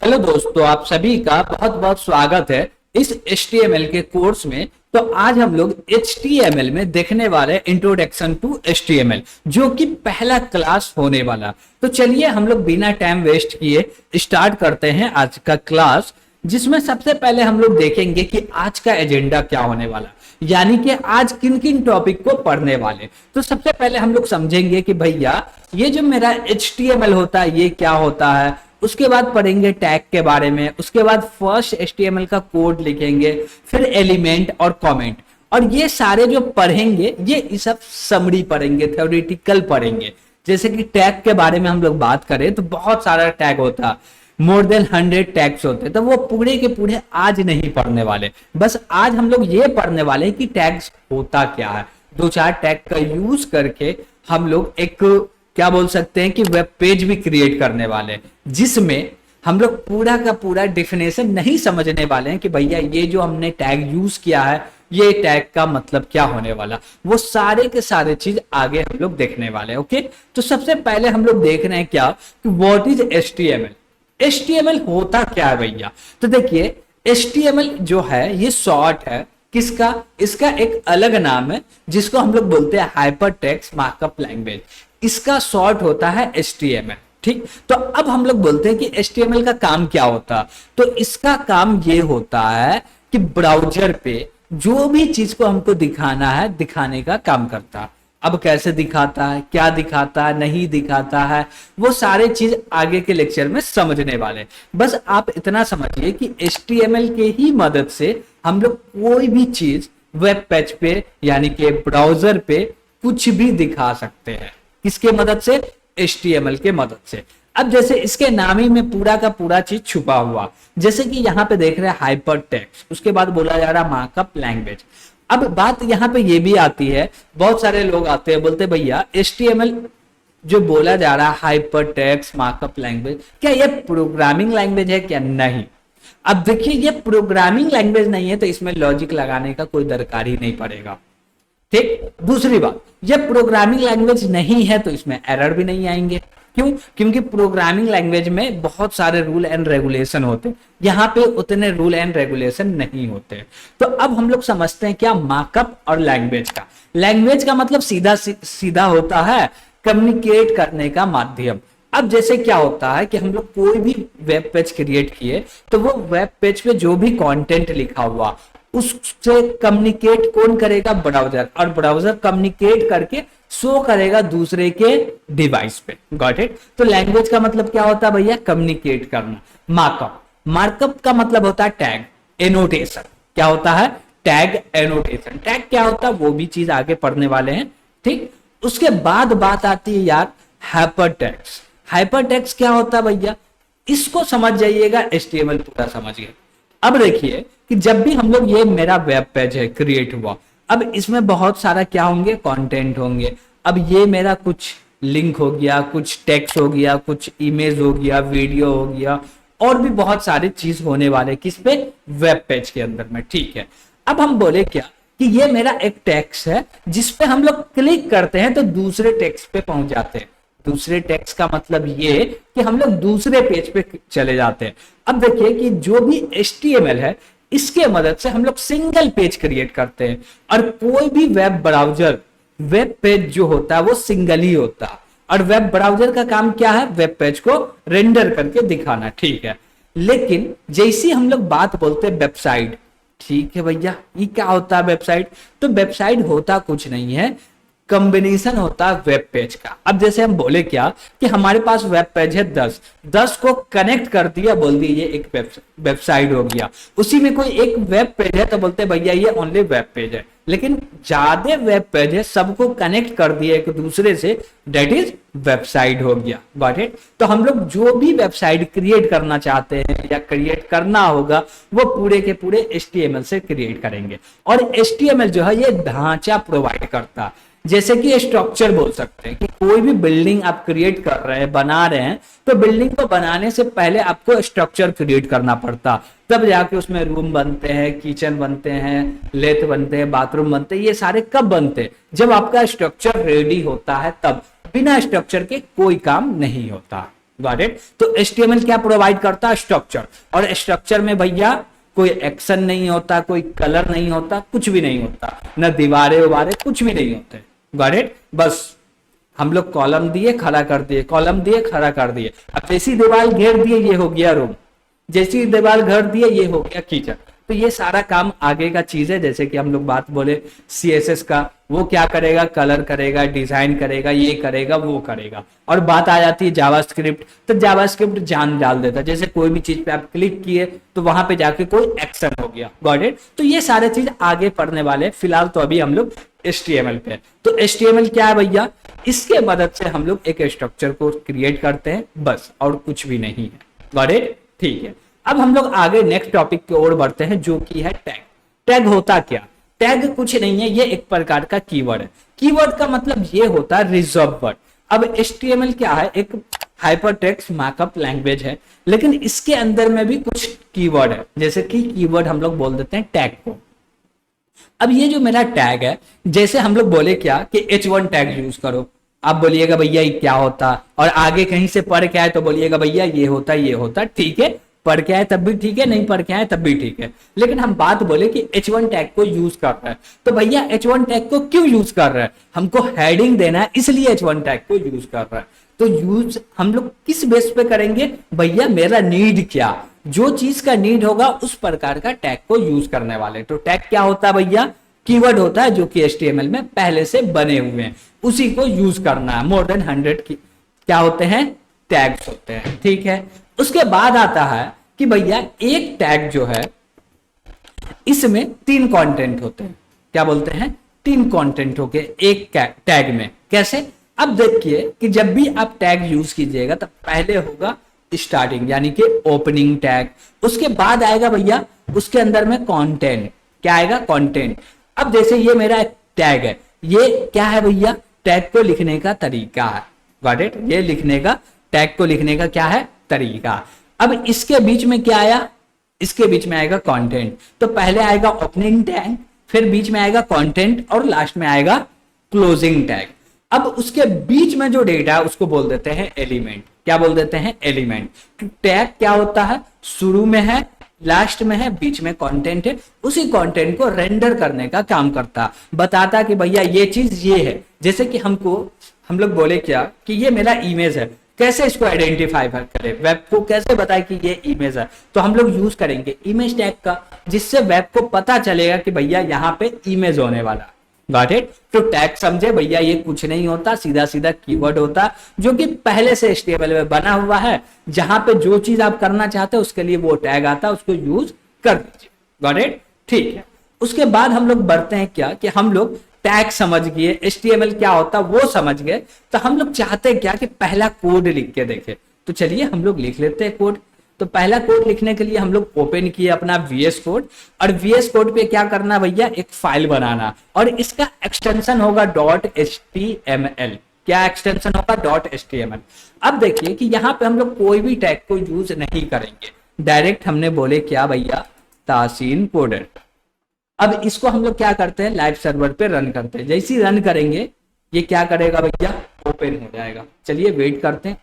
Hello दोस्तों, आप सभी का बहुत बहुत स्वागत है इस HTML के कोर्स में। तो आज हम लोग HTML में देखने वाले इंट्रोडक्शन टू HTML, जो कि पहला क्लास होने वाला। तो चलिए हम लोग बिना टाइम वेस्ट किए स्टार्ट करते हैं आज का क्लास, जिसमें सबसे पहले हम लोग देखेंगे कि आज का एजेंडा क्या होने वाला, यानी कि आज किन किन टॉपिक को पढ़ने वाले। तो सबसे पहले हम लोग समझेंगे कि भैया ये जो मेरा HTML होता है ये क्या होता है। उसके बाद पढ़ेंगे टैग के बारे में, उसके बाद फर्स्ट HTML का कोड लिखेंगे, फिर एलिमेंट और कमेंट। और ये सारे जो पढ़ेंगे ये सब समरी पढ़ेंगे, थ्योरेटिकल पढ़ेंगे। जैसे कि टैग के बारे में हम लोग बात करें तो बहुत सारा टैग होता है, मोर देन 100 टैग्स होते हैं। तो वो पूरे के पूरे आज नहीं पढ़ने वाले, बस आज हम लोग ये पढ़ने वाले कि टैग्स होता क्या है। दो चार टैग का यूज करके हम लोग एक क्या बोल सकते हैं कि वेब पेज भी क्रिएट करने वाले हैं, जिसमें हम लोग पूरा का पूरा डिफिनेशन नहीं समझने वाले हैं कि भैया ये जो हमने टैग यूज किया है ये टैग का मतलब क्या होने वाला। वो सारे के सारे चीज आगे हम लोग देखने वाले हैं। ओके, तो सबसे पहले हम लोग देख रहे हैं क्या कि व्हाट इज HTML। HTML होता क्या है भैया। तो देखिए HTML जो है ये शॉर्ट है किसका, इसका एक अलग नाम है जिसको हम लोग बोलते हैं हाइपर टेक्स्ट मार्कअप लैंग्वेज। इसका शॉर्ट होता है HTML। ठीक, तो अब हम लोग बोलते हैं कि HTML का काम क्या होता है। तो इसका काम ये होता है कि ब्राउजर पे जो भी चीज को हमको दिखाना है दिखाने का काम करता है। अब कैसे दिखाता है, क्या दिखाता है, नहीं दिखाता है, वो सारे चीज आगे के लेक्चर में समझने वाले। बस आप इतना समझिए कि HTML के ही मदद से हम लोग कोई भी चीज वेब पेज पे यानी कि ब्राउजर पे कुछ भी दिखा सकते हैं। किसके मदद से? HTML के मदद से। अब जैसे इसके नाम ही में पूरा का पूरा चीज छुपा हुआ, जैसे कि यहाँ पे देख रहे हैं हाइपर टेक्स्ट, उसके बाद बोला जा रहा मार्कअप लैंग्वेज। अब बात यहाँ पे ये भी आती है, बहुत सारे लोग आते हैं बोलते भैया HTML जो बोला जा रहा है हाइपर टेक्स्ट मार्कअप लैंग्वेज, क्या ये प्रोग्रामिंग लैंग्वेज है क्या? नहीं। अब देखिए ये प्रोग्रामिंग लैंग्वेज नहीं है तो इसमें लॉजिक लगाने का कोई दरकार ही नहीं पड़ेगा। ठीक, दूसरी बात, ये प्रोग्रामिंग लैंग्वेज नहीं है तो इसमें एरर भी नहीं आएंगे। क्यों? क्योंकि प्रोग्रामिंग लैंग्वेज में बहुत सारे रूल एंड रेगुलेशन होते, यहाँ पे उतने रूल एंड रेगुलेशन नहीं होते। तो अब हम लोग समझते हैं क्या मार्कअप और लैंग्वेज का। लैंग्वेज का मतलब सीधा सीधा होता है कम्युनिकेट करने का माध्यम। अब जैसे क्या होता है कि हम लोग कोई भी वेब पेज क्रिएट किए तो वो वेब पेज पे जो भी कंटेंट लिखा हुआ उससे कम्युनिकेट कौन करेगा? ब्राउजर। और ब्राउजर कम्युनिकेट करके शो करेगा दूसरे के डिवाइस पे। Got it? तो लैंग्वेज का मतलब क्या होता है भैया? कम्युनिकेट करना। मार्कअप, मार्कअप का मतलब होता है टैग एनोटेशन। क्या होता है? Tag annotation. टैग क्या होता है वो भी चीज आगे पढ़ने वाले हैं। ठीक, उसके बाद बात आती है यार हाइपर टेक्स्ट। हाइपर टेक्स्ट क्या होता है भैया? इसको समझ जाइएगा, HTML पूरा समझिए। अब देखिए कि जब भी हम लोग, ये मेरा वेब पेज है क्रिएट हुआ, अब इसमें बहुत सारा क्या होंगे? कंटेंट होंगे। अब ये मेरा कुछ लिंक हो गया, कुछ टेक्स्ट हो गया, कुछ इमेज हो गया, वीडियो हो गया, और भी बहुत सारी चीज होने वाले किस पे? वेब पेज के अंदर में। ठीक है, अब हम बोले क्या कि ये मेरा एक टेक्स्ट है जिसपे हम लोग क्लिक करते हैं तो दूसरे टेक्स्ट पे पहुंच जाते हैं। दूसरे टेक्स्ट का मतलब ये कि हम लोग दूसरे पेज पे चले जाते हैं। अब देखिए कि जो भी HTML है इसके मदद से हम लोग सिंगल पेज क्रिएट करते हैं, और कोई भी वेब ब्राउजर वेब पेज जो होता है वो सिंगल ही होता है। और वेब ब्राउजर का काम क्या है? वेब पेज को रेंडर करके दिखाना। ठीक है, लेकिन जैसी हम लोग बात बोलते हैं वेबसाइट, ठीक है भैया ये क्या होता है वेबसाइट? तो वेबसाइट होता कुछ नहीं है, कॉम्बिनेशन होता है वेब पेज का। अब जैसे हम बोले क्या कि हमारे पास वेब पेज है 10 को कनेक्ट कर दिया, बोल दिया ये एक वेबसाइट हो गया। उसी में कोई एक वेब पेज है तो बोलते हैं भैया ये ओनली वेब पेज है। लेकिन ज्यादा वेब पेज है, सबको कनेक्ट कर दिया एक दूसरे से, डेट इज वेबसाइट हो गया। Got it? तो हम लोग जो भी वेबसाइट क्रिएट करना चाहते हैं या क्रिएट करना होगा वो पूरे के पूरे HTML से क्रिएट करेंगे। और HTML जो है ये ढांचा प्रोवाइड करता है। जैसे कि स्ट्रक्चर बोल सकते हैं कि कोई भी बिल्डिंग आप क्रिएट कर रहे हैं, बना रहे हैं, तो बिल्डिंग को बनाने से पहले आपको स्ट्रक्चर क्रिएट करना पड़ता, तब जाके उसमें रूम बनते हैं, किचन बनते हैं, लेथ बनते हैं, बाथरूम बनते हैं। ये सारे कब बनते हैं? जब आपका स्ट्रक्चर रेडी होता है तब। बिना स्ट्रक्चर के कोई काम नहीं होता। Got it. तो HTML क्या प्रोवाइड करता है? स्ट्रक्चर। और स्ट्रक्चर में भैया कोई एक्शन नहीं होता, कोई कलर नहीं होता, कुछ भी नहीं होता, ना दीवारें उवारे कुछ भी नहीं होते, गॉट इट। बस हम लोग कॉलम दिए खड़ा कर दिए, कॉलम दिए खड़ा कर दिए। अब जैसी दीवार घेर दिए ये हो गया रूम, जैसी दीवार घेर दिए ये हो गया किचन। तो ये सारा काम आगे का चीज है। जैसे कि हम लोग बात बोले CSS का, वो क्या करेगा? कलर करेगा, डिजाइन करेगा, ये करेगा, वो करेगा। और बात आ जाती है जावास्क्रिप्ट, तो जावास्क्रिप्ट जान डाल देता है। जैसे कोई भी चीज पे आप क्लिक किए तो वहां पे जाके कोई एक्शन हो गया, गॉट इट। तो ये सारे चीज आगे पढ़ने वाले, फिलहाल तो अभी हम लोग HTML पे। तो HTML क्या है भैया? इसके मदद से हम लोग एक स्ट्रक्चर को क्रिएट करते हैं, बस, और कुछ भी नहीं है, गॉट इट। ठीक है, अब हम लोग आगे नेक्स्ट टॉपिक की ओर बढ़ते हैं, जो कि है टैग। टैग होता क्या? टैग कुछ नहीं है, ये एक प्रकार का कीवर्ड है। कीवर्ड का मतलब ये होता है रिजर्व वर्ड। अब HTML क्या है? एक हाइपरटेक्स्ट मार्कअप लैंग्वेज है, लेकिन इसके अंदर में भी कुछ कीवर्ड है। जैसे कि कीवर्ड हम लोग बोल देते हैं टैग को। अब ये जो मेरा टैग है, जैसे हम लोग बोले क्या कि H1 टैग यूज करो, आप बोलिएगा भैया ये क्या होता, और आगे कहीं से पढ़ के आए तो बोलिएगा भैया ये होता ये होता। ठीक है, पढ़ के आए तब भी ठीक है, नहीं पढ़ के आए तब भी ठीक है। लेकिन हम बात बोले कि H1 टैग को यूज कर रहा है, तो भैया H1 टैग को क्यों यूज कर रहा है? हमको हेडिंग देना है, इसलिए H1 टैग को यूज कर रहा है। तो यूज हम लोग किस बेस पे करेंगे? भैया मेरा नीड क्या, जो चीज का नीड होगा उस प्रकार का टैग को यूज करने वाले। तो टैग क्या होता है भैया? कीवर्ड होता है जो कि HTML में पहले से बने हुए हैं, उसी को यूज करना है। मोर देन 100 की क्या होते हैं? टैग्स होते हैं, ठीक है। उसके बाद आता है कि भैया एक टैग जो है, इसमें 3 कंटेंट होते हैं। क्या बोलते हैं? 3 कंटेंट होके एक टैग में। कैसे? अब देखिए कि जब भी आप टैग यूज कीजिएगा तब पहले होगा स्टार्टिंग यानी कि ओपनिंग टैग, उसके बाद आएगा भैया उसके अंदर में कंटेंट। क्या आएगा? कंटेंट। अब जैसे ये मेरा एक टैग है, ये क्या है भैया? टैग को लिखने का तरीका है, गॉट इट। ये लिखने का, टैग को लिखने का क्या है? तरीका। अब इसके बीच में क्या आया? इसके बीच में आएगा कंटेंट। तो पहले आएगा ओपनिंग टैग, फिर बीच में आएगा कंटेंट, और लास्ट में आएगा क्लोजिंग टैग। अब उसके बीच में जो डेटा है उसको बोल देते हैं एलिमेंट। क्या बोल देते हैं? एलिमेंट। टैग क्या होता है? शुरू में है, लास्ट में है, बीच में कंटेंट है। उसी कंटेंट को रेंडर करने का काम करता, बताता कि भैया ये चीज ये है। जैसे कि हम लोग बोले क्या कि ये मेरा इमेज है, कैसे इसको आइडेंटिफाई करें, वेब को कैसे बताए कि ये इमेज है? तो हम लोग यूज करेंगे इमेज टैग का, जिससे वेब को पता चलेगा कि भैया यहाँ पे इमेज होने वाला। Got it. तो टैग समझे भैया, ये कुछ नहीं होता, सीधा सीधा कीवर्ड होता जो कि पहले से HTML में बना हुआ है। जहां पे जो चीज आप करना चाहते हो उसके लिए वो टैग आता है, उसको यूज कर दीजिए। गॉट इट, ठीक है। उसके बाद हम लोग बढ़ते हैं क्या कि हम लोग टैग समझ गए, HTML क्या होता वो समझ गए, तो हम लोग चाहते हैं क्या कि पहला कोड लिख के देखें। तो चलिए हम लोग लिख लेते हैं कोड। तो पहला कोड लिखने के लिए हम लोग ओपन किए अपना VS कोड, और VS कोड पे क्या करना भैया? एक फाइल बनाना, और इसका एक्सटेंशन होगा .html। क्या एक्सटेंशन होगा? .html। अब देखिए कि यहाँ पे हम लोग कोई भी टैग को यूज नहीं करेंगे, डायरेक्ट हमने बोले क्या भैया? तासीन कोडर। अब इसको हम लोग क्या करते हैं? लाइव सर्वर पे रन करते हैं। जैसे ही रन करेंगे ये क्या करेगा भैया? ओपन हो जाएगा। चलिए वेट करते हैं,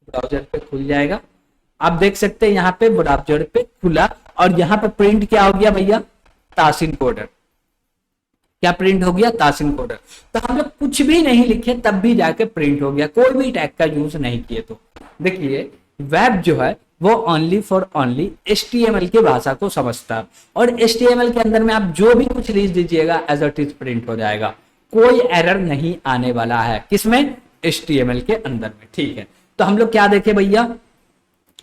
ब्राउजर पे खुल जाएगा। आप देख सकते हैं यहाँ पे ब्राउजर पे खुला, और यहाँ पे प्रिंट क्या हो गया भैया? तासीन कोडर। क्या प्रिंट हो गया? तासीन कोडर। तो हम लोग कुछ भी नहीं लिखे तब भी जाके प्रिंट हो गया, कोई भी टैग का यूज नहीं किए। तो देखिए वेब जो है वो ओनली फॉर ओनली HTML की भाषा को समझता है, और HTML के अंदर में आप जो भी कुछ लिख दीजिएगा एज इट इज प्रिंट हो जाएगा, कोई एरर नहीं आने वाला है। किसमें? HTML के अंदर में, ठीक है। तो हम लोग क्या देखे भैया?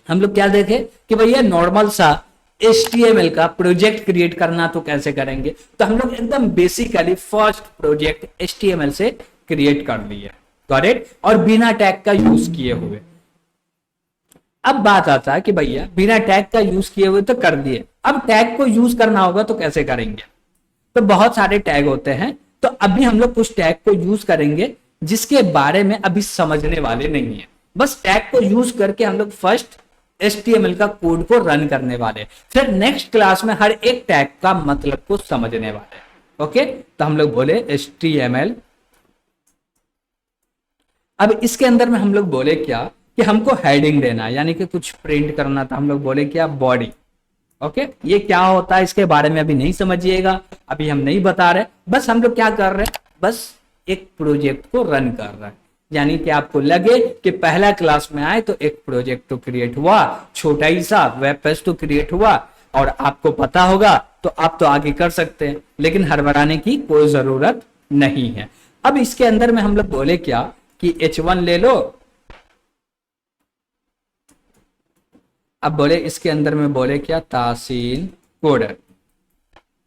हम लोग क्या देखे कि भैया नॉर्मल सा HTML का प्रोजेक्ट क्रिएट करना तो कैसे करेंगे? तो हम लोग एकदम बेसिकली फर्स्ट प्रोजेक्ट HTML से क्रिएट कर लिए, करेक्ट, और बिना टैग का यूज किए हुए। अब बात आता है कि भैया बिना टैग का यूज किए हुए तो कर दिए, अब टैग को यूज करना होगा तो कैसे करेंगे? तो बहुत सारे टैग होते हैं, तो अभी हम लोग कुछ टैग को यूज करेंगे जिसके बारे में अभी समझने वाले नहीं है। बस टैग को यूज करके हम लोग फर्स्ट HTML का कोड को रन करने वाले, फिर नेक्स्ट क्लास में हर एक टैग का मतलब को समझने वाले। ओके, तो हम लोग बोले HTML। अब इसके अंदर में हम लोग बोले क्या कि हमको हेडिंग देना है, यानी कि कुछ प्रिंट करना था, हम लोग बोले क्या बॉडी। ओके, ये क्या होता है इसके बारे में अभी नहीं समझिएगा, अभी हम नहीं बता रहे, बस हम लोग क्या कर रहे हैं, बस एक प्रोजेक्ट को रन कर रहे हैं। यानी कि आपको लगे कि पहला क्लास में आए तो एक प्रोजेक्ट तो क्रिएट हुआ, छोटा ही सा वेब पेज तो क्रिएट हुआ, और आपको पता होगा तो आप तो आगे कर सकते हैं, लेकिन हड़बड़ाने की कोई जरूरत नहीं है। अब इसके अंदर में हम लोग बोले क्या कि H1 ले लो, अब बोले इसके अंदर में बोले क्या तासील कोडर।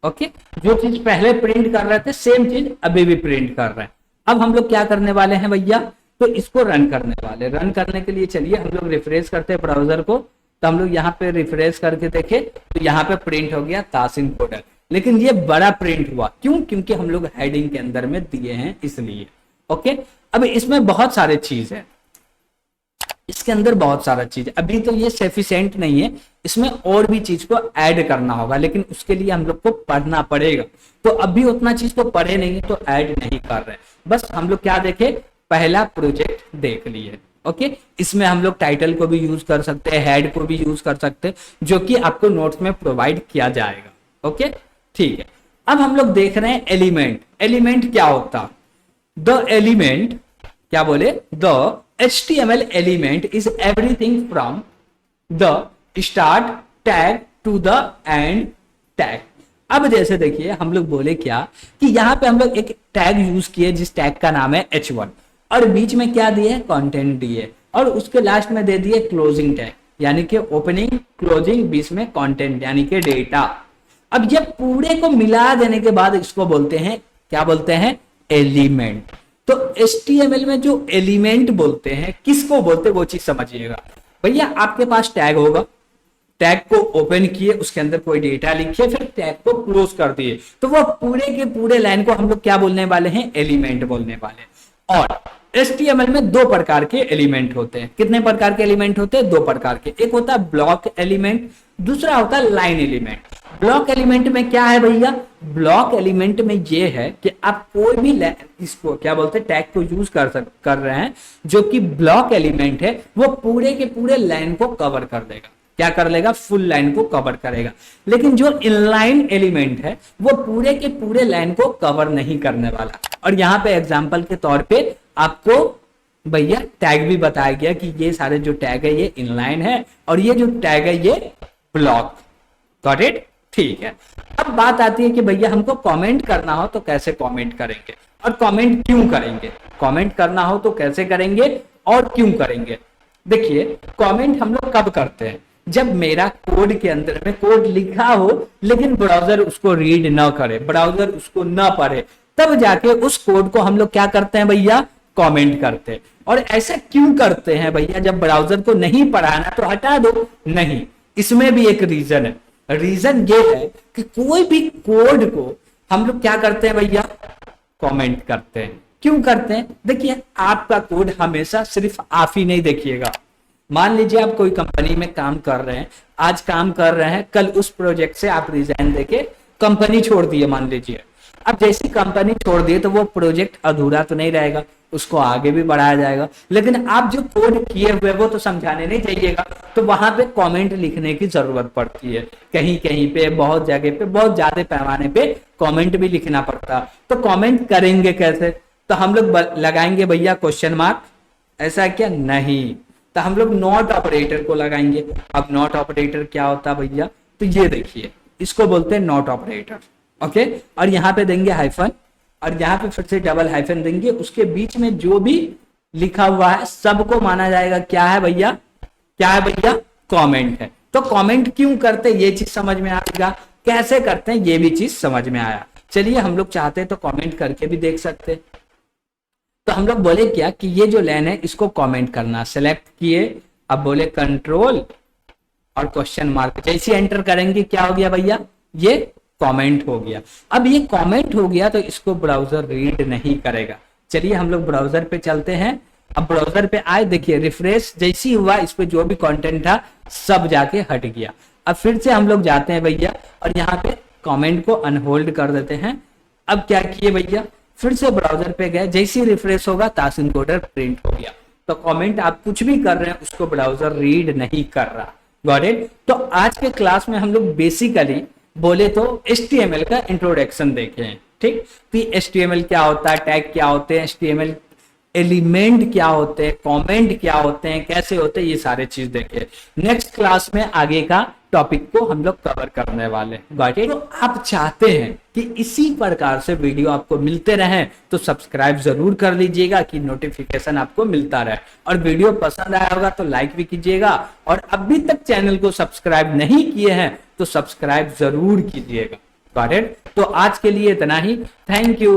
ओके, जो चीज पहले प्रिंट कर रहे थे सेम चीज अभी भी प्रिंट कर रहे हैं। अब हम लोग क्या करने वाले हैं भैया, तो इसको रन करने वाले। रन करने के लिए चलिए हम लोग रिफ्रेश करते हैं ब्राउजर को, तो हम लोग यहाँ पे रिफ्रेश करके देखे तो यहाँ पे प्रिंट हो गया तासील कोडर, लेकिन ये बड़ा प्रिंट हुआ क्यों, क्योंकि हम लोग हेडिंग के अंदर में दिए हैं इसलिए। ओके, अब इसमें बहुत सारे चीज है, इसके अंदर बहुत सारा चीज, अभी तो ये सफिशिएंट नहीं है, इसमें और भी चीज को ऐड करना होगा, लेकिन उसके लिए हम लोग को पढ़ना पड़ेगा। तो अभी उतना चीज तो पढ़े नहीं तो ऐड नहीं कर रहे, बस हम लोग क्या देखे, पहला प्रोजेक्ट देख लिए। ओके, इसमें हम लोग टाइटल को भी यूज कर सकते हैं, हेड को भी यूज कर सकते हैं, जो कि आपको नोट्स में प्रोवाइड किया जाएगा। ओके, ठीक है। अब हम लोग देख रहे हैं एलिमेंट। एलिमेंट क्या होता, द एलिमेंट क्या बोले, the HTML element is everything from the start tag to the end tag। अब जैसे देखिए हम लोग बोले क्या कि यहाँ पे हम लोग एक टैग यूज किए जिस टैग का नाम है H1, और बीच में क्या दिए, कंटेंट दिए, और उसके लास्ट में दे दिए क्लोजिंग टैग, यानी कि ओपनिंग क्लोजिंग, बीच में कंटेंट यानी कि डेटा। अब ये पूरे को मिला देने के बाद इसको बोलते हैं, क्या बोलते हैं, एलिमेंट। तो HTML में जो एलिमेंट बोलते हैं, किसको बोलते हैं वो चीज समझिएगा भैया। आपके पास टैग होगा, टैग को ओपन किए, उसके अंदर कोई डेटा लिखिए, फिर टैग को क्लोज कर दिए, तो वो पूरे के पूरे लाइन को हम लोग क्या बोलने वाले हैं, एलिमेंट बोलने वाले। और HTML में दो प्रकार के एलिमेंट होते हैं। कितने प्रकार के एलिमेंट होते हैं, दो प्रकार के। एक होता है ब्लॉक एलिमेंट, दूसरा होता है लाइन एलिमेंट। ब्लॉक एलिमेंट में क्या है भैया, ब्लॉक एलिमेंट में ये है कि आप कोई भी इसको क्या बोलते हैं, टैग को यूज कर रहे हैं, जो कि ब्लॉक एलिमेंट है, वो पूरे के पूरे लाइन को कवर कर देगा। क्या कर लेगा, फुल लाइन को कवर करेगा। लेकिन जो इनलाइन एलिमेंट है वो पूरे के पूरे लाइन को कवर नहीं करने वाला। और यहाँ पे एग्जाम्पल के तौर पे आपको भैया टैग भी बताया गया कि ये सारे जो टैग है ये इनलाइन है, और ये जो टैग है ये ब्लॉक। गॉट इट, ठीक है। अब बात आती है कि भैया हमको कमेंट करना हो तो कैसे कमेंट करेंगे, और कमेंट क्यों करेंगे। कमेंट करना हो तो कैसे करेंगे और क्यों करेंगे। देखिए कमेंट हम लोग कब करते हैं, जब मेरा कोड के अंदर में कोड लिखा हो लेकिन ब्राउजर उसको रीड ना करे, ब्राउजर उसको ना पढ़े, तब जाके उस कोड को हम लोग क्या करते हैं भैया, कमेंट करते हैं। और ऐसा क्यों करते हैं भैया, जब ब्राउजर को नहीं पढ़ाना तो हटा दो, नहीं, इसमें भी एक रीजन है। रीजन ये है कि कोई भी कोड को हम लोग क्या करते हैं भैया, कमेंट करते हैं। क्यों करते हैं, देखिए आपका कोड हमेशा सिर्फ आप ही नहीं देखिएगा। मान लीजिए आप कोई कंपनी में काम कर रहे हैं, आज काम कर रहे हैं, कल उस प्रोजेक्ट से आप रिजाइन देके कंपनी छोड़ दिए मान लीजिए। अब जैसी कंपनी छोड़ दिए तो वो प्रोजेक्ट अधूरा तो नहीं रहेगा, उसको आगे भी बढ़ाया जाएगा, लेकिन आप जो कोड किए हुए वो तो समझाने नहीं जाइएगा, तो वहां पे कमेंट लिखने की जरूरत पड़ती है। कहीं कहीं पे, बहुत जगह पे, बहुत ज्यादा पैमाने पे कमेंट भी लिखना पड़ता। तो कमेंट करेंगे कैसे, तो हम लोग लगाएंगे भैया क्वेश्चन मार्क, ऐसा क्या नहीं, तो हम लोग नॉट ऑपरेटर को लगाएंगे। अब नॉट ऑपरेटर क्या होता है भैया, तो ये देखिए इसको बोलते हैं नॉट ऑपरेटर। ओके, और यहाँ पे देंगे हाइफन, और यहाँ पे फिर से डबल हाइफन देंगे, उसके बीच में जो भी लिखा हुआ है सबको माना जाएगा क्या है भैया, क्या है भैया, कमेंट है। तो कमेंट क्यों करते ये चीज समझ में आएगा, कैसे करते हैं ये भी चीज समझ में आया। चलिए हम लोग चाहते हैं तो कमेंट करके भी देख सकते हैं। तो हम लोग बोले क्या कि ये जो लाइन है इसको कमेंट करना, सेलेक्ट किए, अब बोले कंट्रोल और क्वेश्चन मार्क, जैसे एंटर करेंगे क्या हो गया भैया, ये कमेंट हो गया। अब ये कमेंट हो गया तो इसको ब्राउजर रीड नहीं करेगा। चलिए हम लोग ब्राउजर पे चलते हैं। अब ब्राउजर पे आए, देखिए रिफ्रेश जैसी हुआ, इस पे जो भी कंटेंट था सब जाके हट गया। अब फिर से हम लोग जाते हैं भैया और यहाँ पे कमेंट को अनहोल्ड कर देते हैं। अब क्या किए भैया, फिर से ब्राउजर पे गए, जैसे ही रिफ्रेश होगा तासिन कोडर प्रिंट हो गया। तो कमेंट आप कुछ भी कर रहे हैं उसको ब्राउजर रीड नहीं कर रहा। Got it. तो आज के क्लास में हम लोग बेसिकली बोले तो HTML का इंट्रोडक्शन देखे हैं। ठीक, तो HTML क्या होता है, टैग क्या होते हैं, HTML एलिमेंट क्या होते हैं, कमेंट क्या होते हैं, कैसे होते हैं, ये सारे चीज देखे। नेक्स्ट क्लास में आगे का टॉपिक को हम लोग कवर करने वाले हैं। Got it. तो आप चाहते हैं कि इसी प्रकार से वीडियो आपको मिलते रहे तो सब्सक्राइब जरूर कर लीजिएगा कि नोटिफिकेशन आपको मिलता रहे, और वीडियो पसंद आया होगा तो लाइक भी कीजिएगा, और अभी तक चैनल को सब्सक्राइब नहीं किए हैं तो सब्सक्राइब जरूर कीजिएगा। Got it. तो आज के लिए इतना ही। Thank you.